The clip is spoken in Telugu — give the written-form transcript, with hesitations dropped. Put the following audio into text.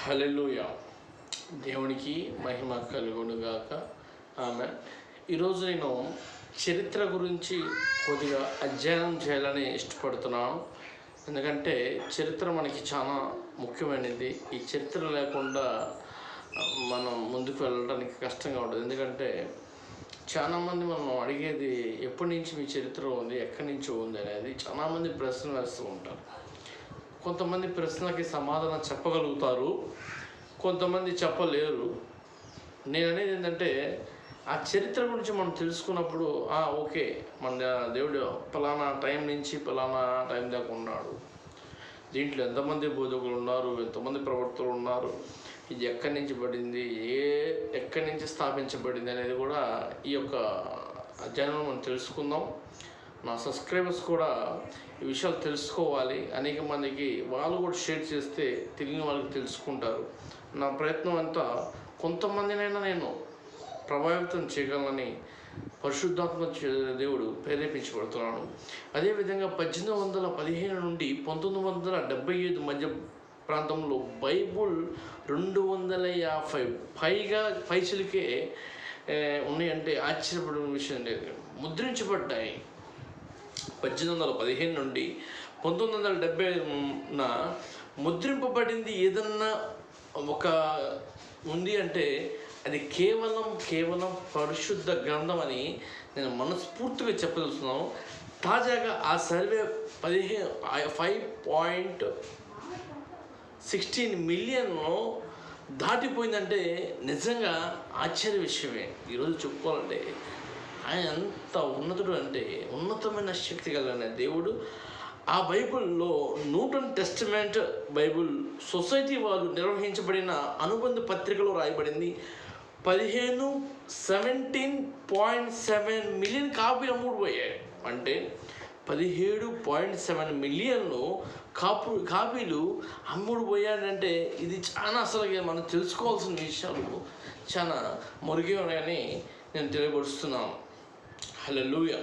హల్లెలూయా. దేవునికి మహిమ కలుగునుగాక. ఆమె ఈరోజు నేను చరిత్ర గురించి కొద్దిగా అధ్యయనం చేయాలని ఇష్టపడుతున్నాను. ఎందుకంటే చరిత్ర మనకి చాలా ముఖ్యమైనది. ఈ చరిత్ర లేకుండా మనం ముందుకు వెళ్ళడానికి కష్టంగా ఉంటుంది. ఎందుకంటే చాలామంది మనం అడిగేది ఎప్పటి నుంచి మీ చరిత్ర ఉంది, ఎక్కడి నుంచో ఉంది అనేది చాలామంది ప్రశ్నలు వేస్తూ ఉంటారు. కొంతమంది ప్రశ్నలకి సమాధానం చెప్పగలుగుతారు, కొంతమంది చెప్పలేరు. నేను అనేది ఏంటంటే ఆ చరిత్ర గురించి మనం తెలుసుకున్నప్పుడు ఓకే, మన దేవుడు ఫలానా టైం నుంచి ఫలానా టైం దాకా ఉన్నాడు, దీంట్లో ఎంతమంది బోధకులు ఉన్నారు, ఎంతమంది ప్రవర్తకులు ఉన్నారు, ఇది ఎక్కడి నుంచి పడింది, ఎక్కడి నుంచి స్థాపించబడింది అనేది కూడా ఈ యొక్క అధ్యయనంలో మనం తెలుసుకుందాం. నా సబ్స్క్రైబర్స్ కూడా ఈ విషయాలు తెలుసుకోవాలి. అనేక మందికి వాళ్ళు కూడా షేర్ చేస్తే తెలియని వాళ్ళకి తెలుసుకుంటారు. నా ప్రయత్నం అంతా కొంతమందినైనా నేను ప్రభావితం చేయగలనని పరిశుద్ధాత్మ దేవుడు ప్రేరేపించబడుతున్నాను. అదేవిధంగా 1815 నుండి 1975 మధ్య ప్రాంతంలో బైబుల్ 250 పైసలకే ఉన్నాయంటే ఆశ్చర్యపడిన విషయం లేదు. ముద్రించబడ్డాయి. 1815 నుండి 1970 ముద్రింపబడింది ఏదన్నా ఒక ఉంది అంటే అది కేవలం పరిశుద్ధ గ్రంథం అని నేను మనస్ఫూర్తిగా చెప్పదలుచున్నాను. తాజాగా ఆ సర్వే 5.16 మిలియన్ దాటిపోయిందంటే నిజంగా ఆశ్చర్య విషయమే. ఈరోజు చెప్పుకోవాలంటే ఆయన ఎంత ఉన్నతుడు అంటే ఉన్నతమైన శక్తి కలిగిన దేవుడు. ఆ బైబిల్లో న్యూటన్ టెస్టమెంట్ బైబిల్ సొసైటీ వాళ్ళు నిర్వహించబడిన అనుబంధ పత్రికలో రాయబడింది. 17.7 మిలియన్ కాపీలు అమ్ముడుపోయాయి. అంటే 17.7 మిలియన్ కాపీలు అమ్ముడుపోయాడంటే ఇది చాలా అసలుగా మనం తెలుసుకోవాల్సిన విషయాలు చాలా మురిగి ఉన్నాయని నేను తెలియపరుస్తున్నాను. హల్లెలూయా.